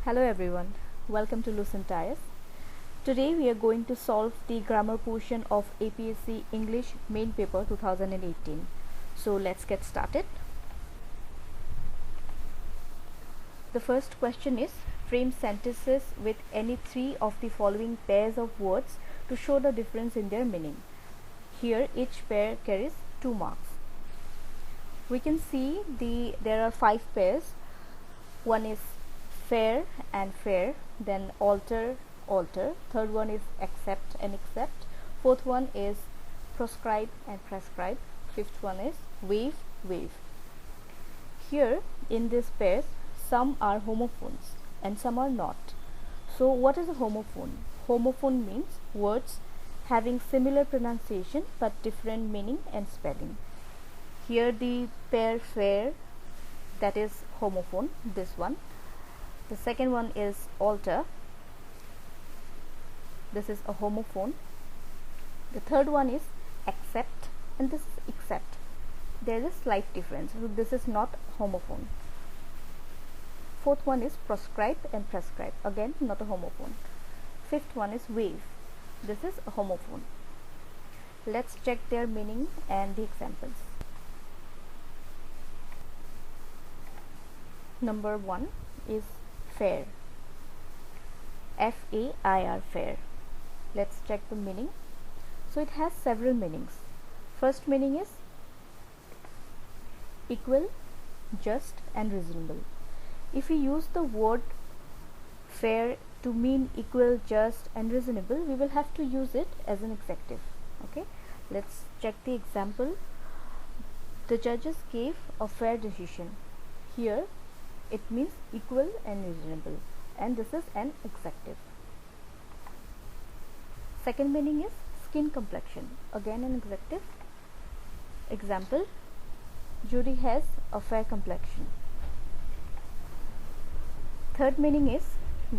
Hello everyone, welcome to Lucent IS. Today we are going to solve the grammar portion of APSC English main paper 2018. So let's get started. The first question is, frame sentences with any three of the following pairs of words to show the difference in their meaning. Here each pair carries 2 marks. We can see there are 5 pairs. One is fair and fair, then alter, third one is accept and accept, fourth one is proscribe and prescribe, fifth one is wave. Here in these pairs, some are homophones and some are not. So what is a homophone? Homophone means words having similar pronunciation but different meaning and spelling. Here the pair fair, that is homophone, this one. The second one is alter, this is a homophone. The third one is accept and this is accept. There is a slight difference, so this is not homophone. Fourth one is proscribe and prescribe, again not a homophone. Fifth one is wave, this is a homophone. Let's check their meaning and the examples. Number 1 is fair, F-A-I-R, fair. Let's check the meaning. So it has several meanings. First meaning is equal, just and reasonable. If we use the word fair to mean equal, just and reasonable, we will have to use it as an adjective. Okay, let's check the example. The judges gave a fair decision. Here it means equal and reasonable, and this is an adjective. Second meaning is skin complexion, again an adjective. Example, Judy has a fair complexion. Third meaning is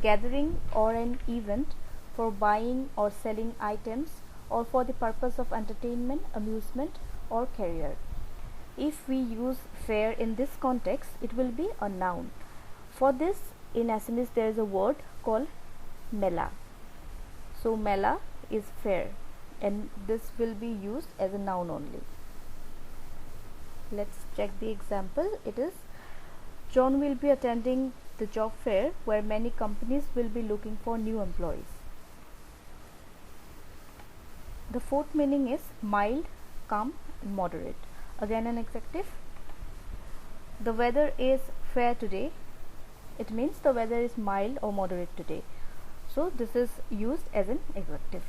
gathering or an event for buying or selling items or for the purpose of entertainment, amusement or career. If we use fair in this context, it will be a noun. For this, in Assamese there is a word called mela. So mela is fair and this will be used as a noun only. Let's check the example. It is, John will be attending the job fair where many companies will be looking for new employees. The fourth meaning is mild, calm and moderate, again an adjective. The weather is fair today, it means the weather is mild or moderate today. So this is used as an adjective.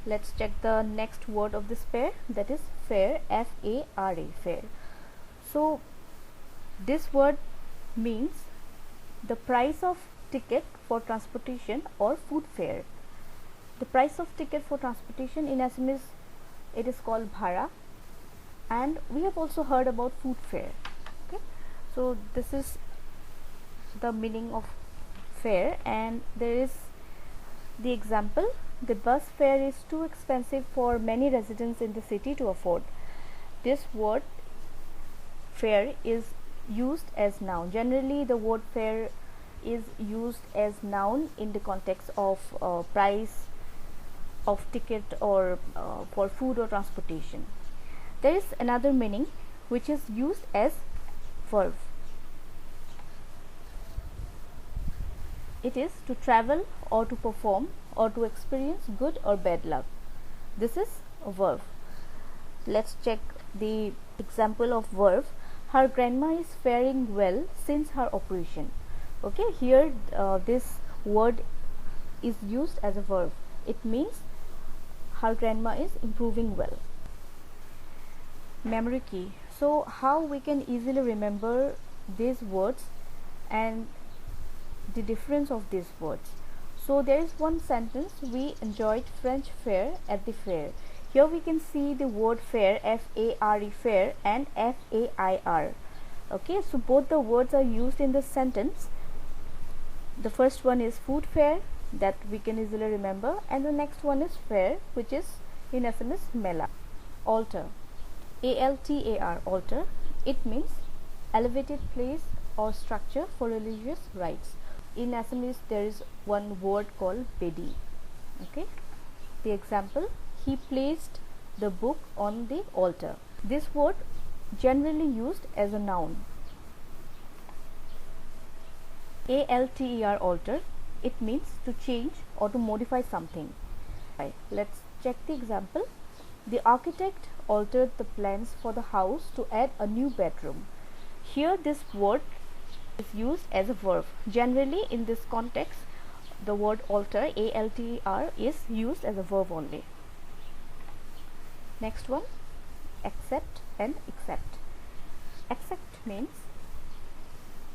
Let's check the next word of this pair, that is fair, F-A-R-A, fair. So this word means the price of ticket for transportation or food fare. The price of ticket for transportation in Assamese, it is called bhara, and we have also heard about food fare. Okay, so this is the meaning of fare, and there is the example. The bus fare is too expensive for many residents in the city to afford. This word fare is used as noun. Generally the word fare is used as noun in the context of price of ticket or for food or transportation. There is another meaning which is used as verb. It is to travel or to perform or to experience good or bad luck. This is a verb. Let's check the example of verb. Her grandma is faring well since her operation. Okay, here this word is used as a verb. It means her grandma is improving well. Memory key. So how we can easily remember these words and the difference of these words. So there is one sentence, we enjoyed French fare at the fair. Here we can see the word fair, F-A-R-E, fair, and F-A-I-R. Okay, so both the words are used in this sentence. The first one is food fair, that we can easily remember, and the next one is fair, which is in Assamese mela. Alter, A-L-T-A-R, alter, it means elevated place or structure for religious rites. In Assamese there is one word called bedi. Okay, the example, he placed the book on the altar. This word generally used as a noun. Alter, alter, it means to change or to modify something. Right, let's check the example. The architect altered the plans for the house to add a new bedroom. Here this word is used as a verb. Generally in this context the word alter, alter, is used as a verb only. Next one, accept and accept. Accept means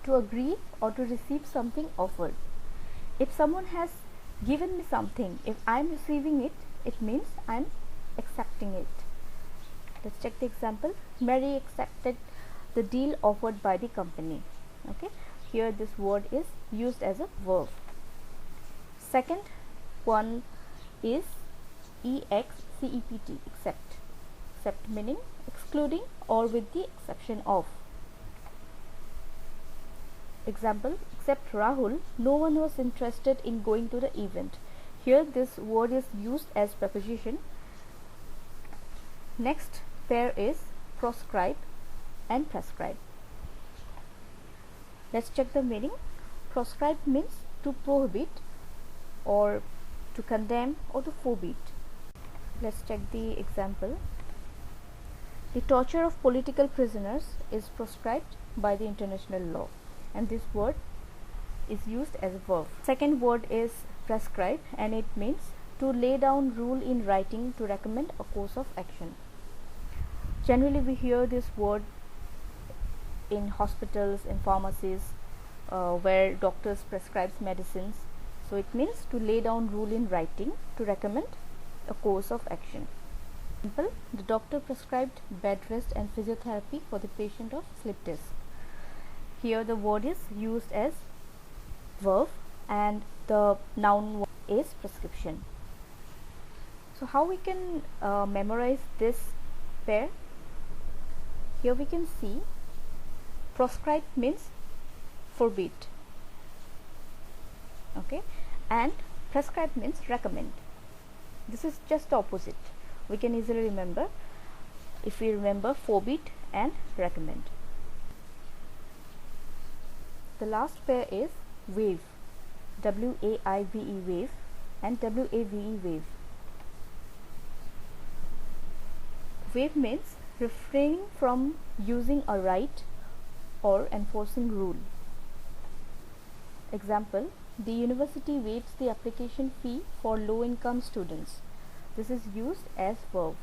to agree or to receive something offered. If someone has given me something, if I am receiving it, it means I am accepting it. Let's check the example. Mary accepted the deal offered by the company. Okay, here this word is used as a verb. Second one is except, accept. Accept meaning excluding or with the exception of. Example, except Rahul, no one was interested in going to the event. Here this word is used as preposition. Next pair is proscribe and prescribe. Let's check the meaning. Proscribe means to prohibit or to condemn or to forbid. Let's check the example. The torture of political prisoners is proscribed by the international law, and this word is used as a verb. Second word is prescribe, and it means to lay down rule in writing to recommend a course of action. Generally we hear this word in hospitals, in pharmacies, where doctors prescribes medicines. So it means to lay down rule in writing to recommend a course of action. Example, the doctor prescribed bed rest and physiotherapy for the patient of slip disc. Here the word is used as verb and the noun is prescription. So how we can memorize this pair? Here we can see proscribe means forbid, okay, and prescribe means recommend. This is just the opposite. We can easily remember if we remember forbid and recommend. The last pair is waive, W-A-I-V-E, waive, and W-A-V-E, waive. Waive means refraining from using a right or enforcing rule. Example, the university waives the application fee for low-income students. This is used as verb.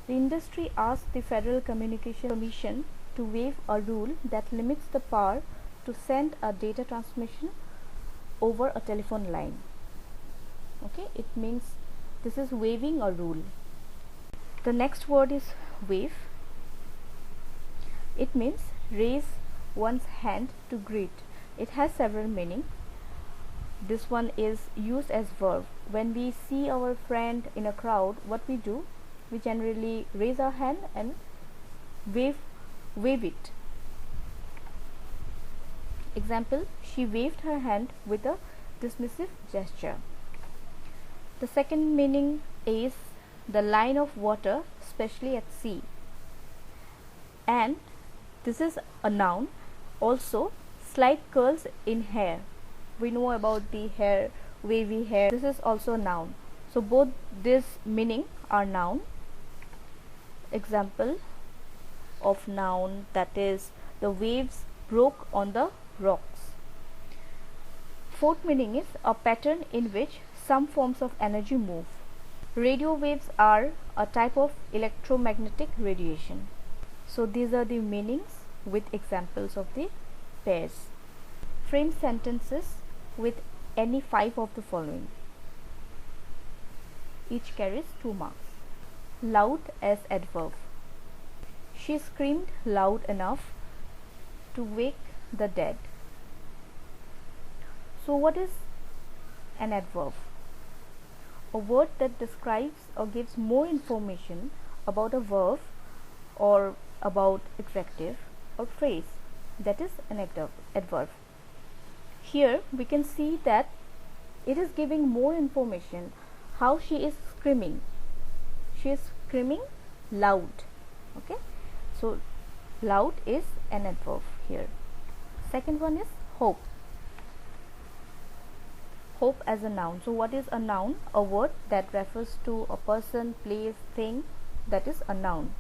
The industry asked the Federal Communications Commission to waive a rule that limits the power to send a data transmission over a telephone line. Okay, it means this is waiving a rule. The next word is wave. It means raise one's hand to greet. It has several meanings. This one is used as verb. When we see our friend in a crowd, what we do? We generally raise our hand and wave it. Example, she waved her hand with a dismissive gesture. The second meaning is the line of water, especially at sea, and this is a noun. Also, slight curls in hair. We know about the hair, wavy hair. This is also a noun. So both this meaning are noun. Example of noun, that is the waves broke on the rocks. Fourth meaning is a pattern in which some forms of energy move. Radio waves are a type of electromagnetic radiation. So these are the meanings with examples of the pairs. Frame sentences with any 5 of the following. Each carries 2 marks. Loud as adverb. She screamed loud enough to wake the dead. So what is an adverb? A word that describes or gives more information about a verb or about adjective or phrase. that is an adverb. Here we can see that it is giving more information how she is screaming. She is screaming loud. Okay, so loud is an adverb here. Second one is hope. Hope as a noun. So what is a noun? A word that refers to a person, place, thing, that is a noun.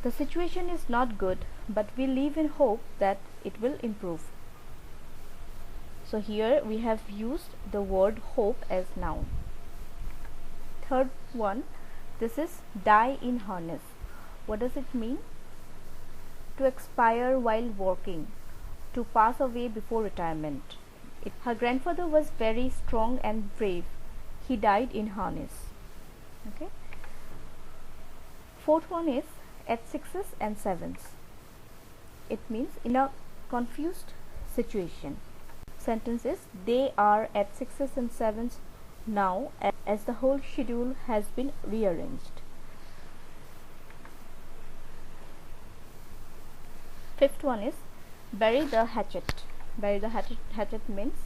The situation is not good, but we live in hope that it will improve. So here we have used the word hope as noun. Third one, this is die in harness. What does it mean? To expire while working, to pass away before retirement. Her grandfather was very strong and brave. He died in harness. Okay. Fourth one is at sixes and sevens. It means in a confused situation. Sentence is they are at sixes and sevens now as the whole schedule has been rearranged. Fifth one is bury the hatchet. Bury the hatchet means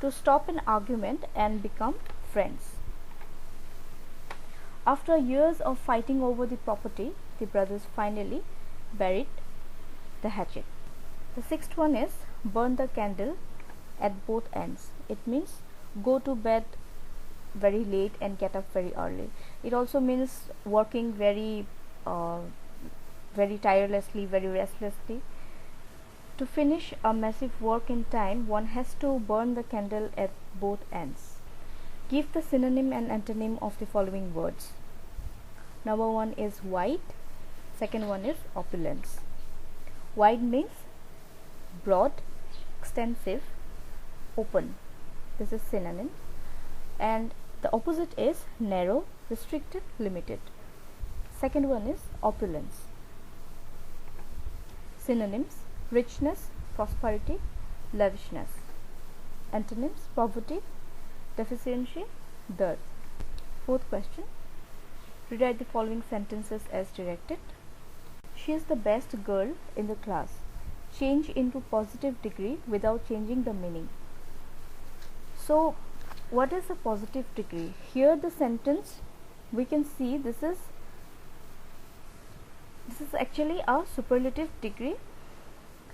to stop an argument and become friends. After years of fighting over the property, the brothers finally buried the hatchet. The sixth one is burn the candle at both ends. It means go to bed very late and get up very early. It also means working very tirelessly, very restlessly. To finish a massive work in time, one has to burn the candle at both ends. Give the synonym and antonym of the following words. Number one is wide, second one is opulence. Wide means broad, extensive, open. This is synonym. And the opposite is narrow, restricted, limited. Second one is opulence. Synonyms: richness, prosperity, lavishness. Antonyms: poverty, deficiency, dearth. Fourth question. Rewrite the following sentences as directed. She is the best girl in the class. Change into positive degree without changing the meaning. So what is a positive degree? Here the sentence we can see this is actually a superlative degree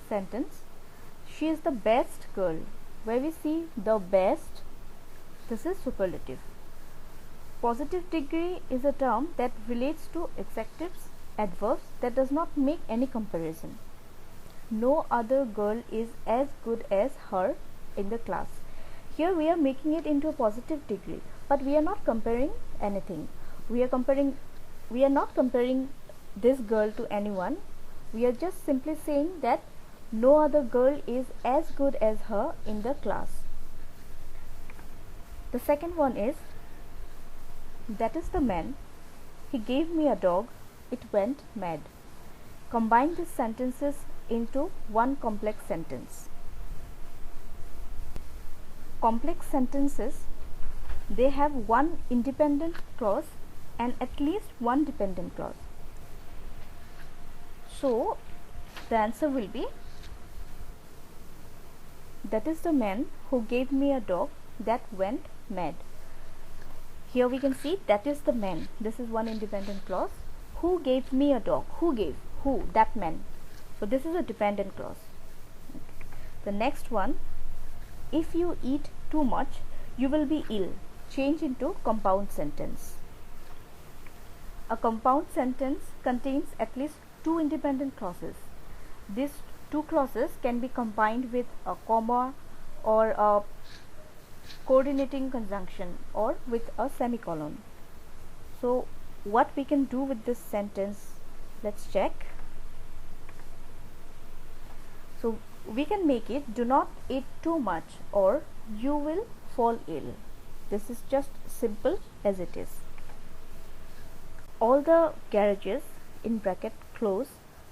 sentence. She is the best girl. Where we see the best, this is superlative. Positive degree is a term that relates to adjectives, adverbs, that does not make any comparison. No other girl is as good as her in the class. Here we are making it into a positive degree, but we are not comparing anything. We are not comparing this girl to anyone. We are just simply saying that no other girl is as good as her in the class. The second one is that is the man. He gave me a dog. It went mad. Combine these sentences into one complex sentence. Complex sentences, they have one independent clause and at least one dependent clause. So the answer will be that is the man who gave me a dog that went mad. Here we can see that is the man. This is one independent clause. Who gave me a dog? Who gave? Who? That man. So this is a dependent clause. The next one, if you eat too much, you will be ill. Change into compound sentence. A compound sentence contains at least two independent clauses. These two clauses can be combined with a comma or a coordinating conjunction or with a semicolon. So what we can do with this sentence, let's check. So we can make it do not eat too much or you will fall ill. This is just simple as it is. All the garages in bracket close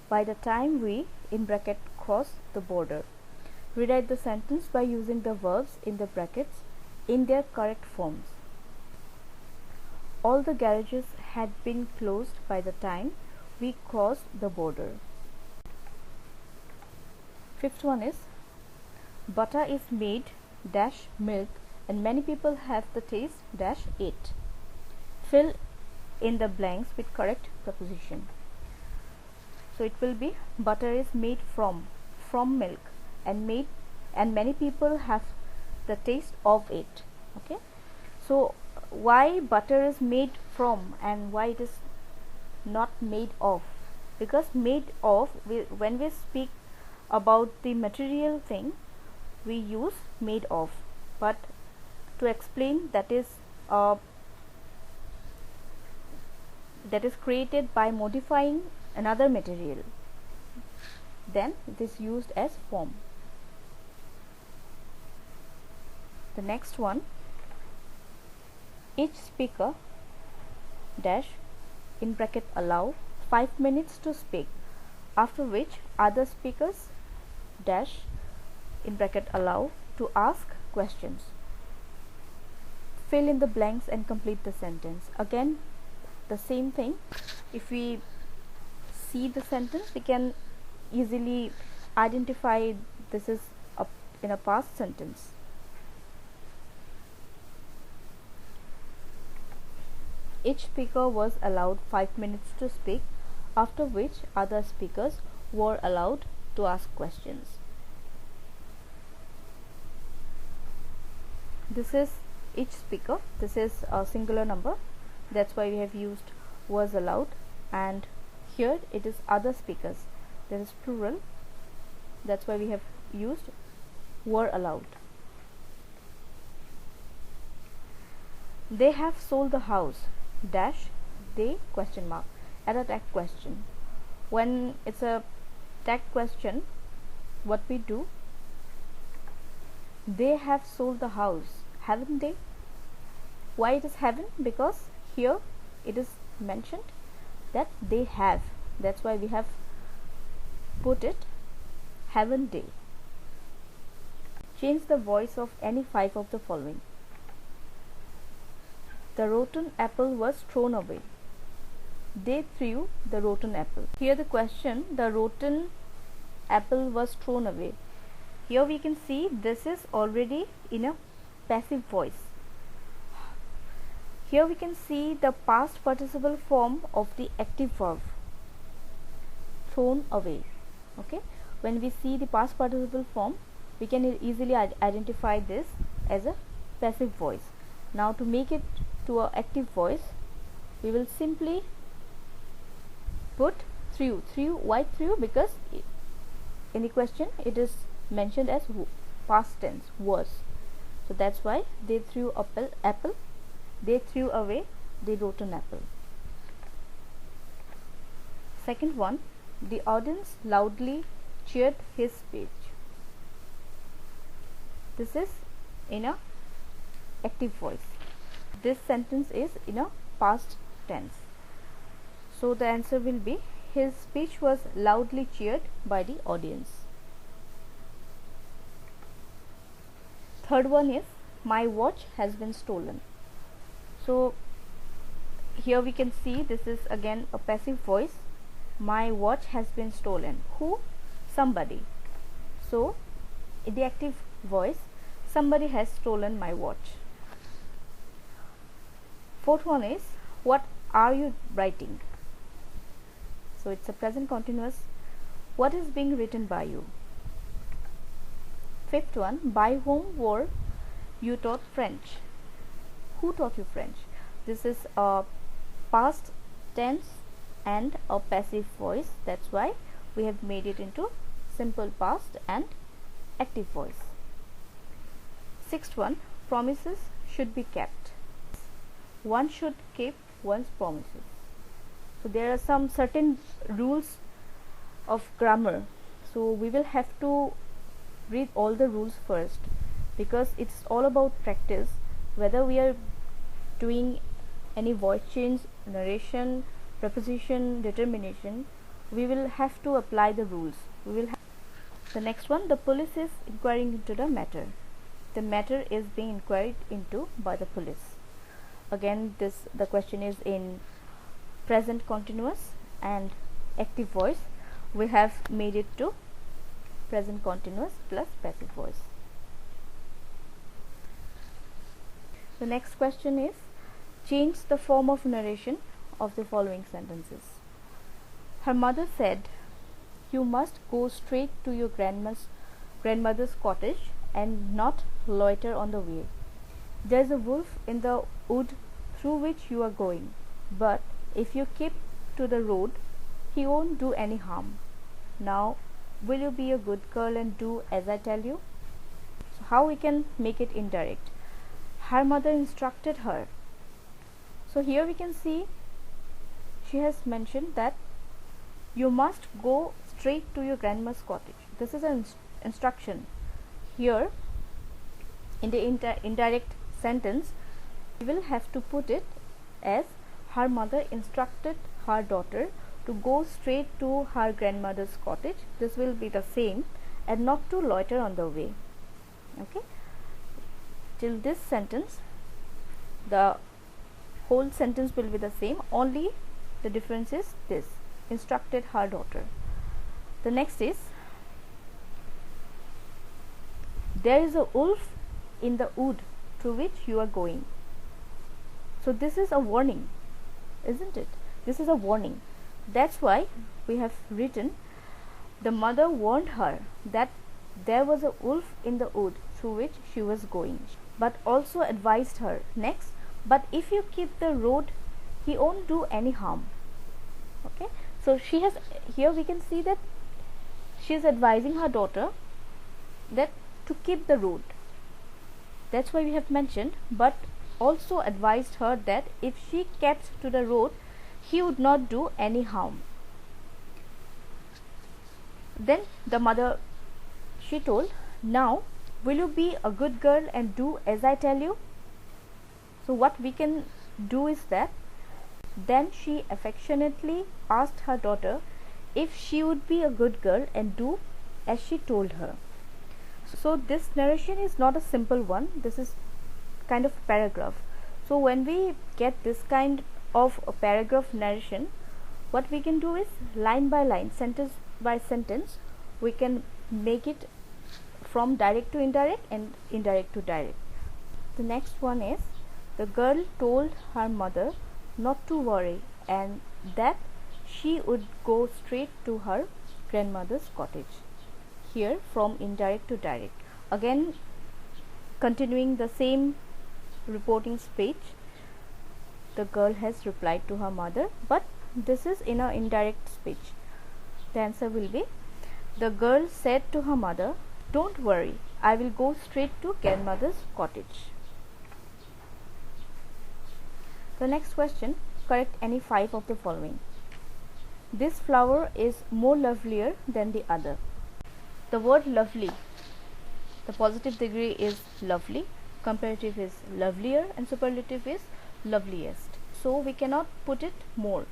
by the time we in bracket cross the border. Rewrite the sentence by using the verbs in the brackets in their correct forms. All the garages had been closed by the time we crossed the border. Fifth one is butter is made dash milk and many people have the taste dash it. Fill in the blanks with correct preposition. So it will be butter is made from milk and many people have the taste of it. Okay, so why butter is made from and why it is not made of? Because made of, when we speak about the material thing, we use made of, but to explain that is created by modifying another material, then it is used as form. The next one, each speaker dash in bracket allow 5 minutes to speak, after which other speakers dash in bracket allow to ask questions. Fill in the blanks and complete the sentence. Again the same thing, if we see the sentence we can easily identify this is in a past sentence. Each speaker was allowed 5 minutes to speak, after which other speakers were allowed to ask questions. This is each speaker, this is a singular number, that's why we have used was allowed, and here it is other speakers, that is plural, that's why we have used were allowed. They have sold the house dash they question mark at a tag question. When it's a tag question, what we do, they have sold the house, haven't they? Why it is haven't? Because here it is mentioned that they have, that's why we have put it haven't they. Change the voice of any 5 of the following. The rotten apple was thrown away. They threw the rotten apple. Here the question, the rotten apple was thrown away. Here we can see this is already in a passive voice. Here we can see the past participle form of the active verb, thrown away. Okay, when we see the past participle form, we can easily identify this as a passive voice. Now to make it to an active voice, we will simply put threw. Why threw? Because in the question it is mentioned as past tense, was. So that's why they threw apple, they threw away the rotten apple. Second one, the audience loudly cheered his speech. This is in a active voice. This sentence is in a past tense. So the answer will be his speech was loudly cheered by the audience. Third one is my watch has been stolen. So here we can see this is again a passive voice. My watch has been stolen. Who? Somebody. So in the active voice, somebody has stolen my watch. Fourth one is what are you writing? So it's a present continuous. What is being written by you? Fifth one, by whom were you taught French? Who taught you French? This is a past tense and a passive voice, that's why we have made it into simple past and active voice. Sixth one, promises should be kept. One should keep one's promises. So there are some certain rules of grammar, so we will have to read all the rules first, because it's all about practice. Whether we are doing any voice change, narration, preposition, determination, we will have to apply the rules. The next one, the police is inquiring into the matter. The matter is being inquired into by the police. Again, the question is in present continuous and active voice. We have made it to present continuous plus passive voice. The next question is, change the form of narration of the following sentences. Her mother said, "You must go straight to your grandmother's cottage and not loiter on the way. There is a wolf in the wood through which you are going, but if you keep to the road, he won't do any harm. Now, will you be a good girl and do as I tell you?" So how we can make it indirect? Her mother instructed her. So here we can see she has mentioned that you must go straight to your grandma's cottage. This is an instruction. Here in the indirect sentence, we will have to put it as her mother instructed her daughter to go straight to her grandmother's cottage. This will be the same, and not to loiter on the way. Okay, till this sentence the whole sentence will be the same, only the difference is this: instructed her daughter. The next is, there is a wolf in the wood through which you are going. So this is a warning, isn't it? This is a warning. That's why we have written, the mother warned her that there was a wolf in the wood through which she was going, but also advised her next, but if you keep the road, he won't do any harm. Okay, so she has, here we can see that she is advising her daughter that to keep the road. That's why we have mentioned, but also advised her that if she kept to the road, he would not do any harm. Then the mother, she told, "Now will you be a good girl and do as I tell you?" So what we can do is that, then she affectionately asked her daughter if she would be a good girl and do as she told her. So this narration is not a simple one, this is kind of paragraph. So when we get this kind of a paragraph narration, what we can do is, line by line, sentence by sentence, we can make it from direct to indirect and indirect to direct. The next one is, the girl told her mother not to worry and that she would go straight to her grandmother's cottage. Here from indirect to direct, again continuing the same reporting speech, the girl has replied to her mother, but this is in an indirect speech. The answer will be, the girl said to her mother, "Don't worry, I will go straight to grandmother's cottage." The next question, correct any 5 of the following. This flower is more lovelier than the other. The word lovely, the positive degree is lovely, comparative is lovelier, and superlative is loveliest. So we cannot put it more.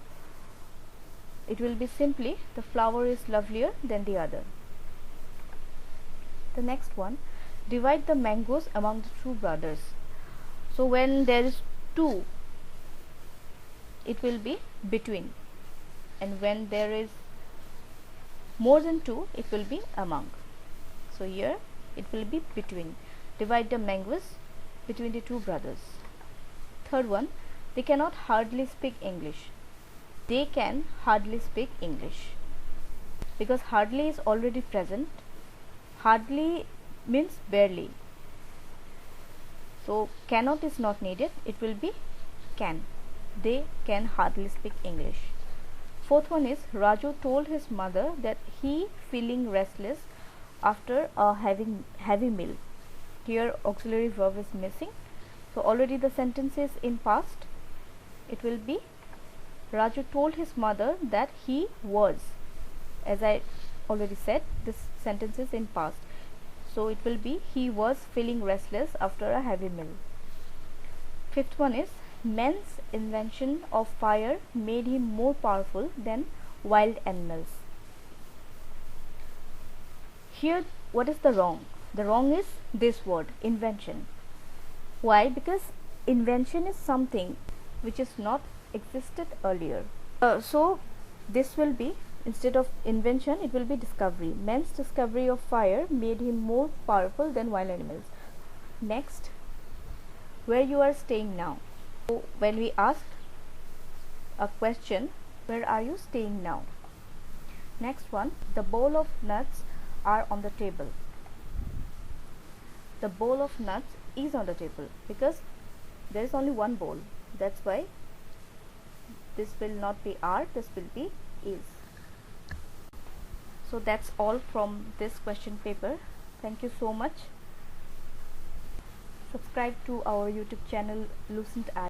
It will be simply, the flower is lovelier than the other. The next one, divide the mangoes among the 2 brothers. So when there is 2, it will be between, and when there is more than 2, it will be among. So here it will be between. Divide the mangoes between the 2 brothers. Third one, they cannot hardly speak English. They can hardly speak English, because hardly is already present. Hardly means barely. So cannot is not needed, it will be can. They can hardly speak English. Fourth one is, Raju told his mother that he feeling restless after a heavy meal. Here auxiliary verb is missing, so already the sentence is in past. It will be, Raju told his mother that he was. As I already said, this sentence is in past, so it will be, he was feeling restless after a heavy meal. Fifth one is, man's invention of fire made him more powerful than wild animals. Here what is the wrong? The wrong is this word, invention. Why? Because invention is something which is not existed earlier. So this will be Instead of invention, it will be discovery. Man's discovery of fire made him more powerful than wild animals. Next, where you are staying now. So when we ask a question, where are you staying now? Next one, the bowl of nuts are on the table. The bowl of nuts is on the table because there is only one bowl. That's why this will not be are, this will be is. So that's all from this question paper. Thank you so much. Subscribe to our YouTube channel Lucent Eye.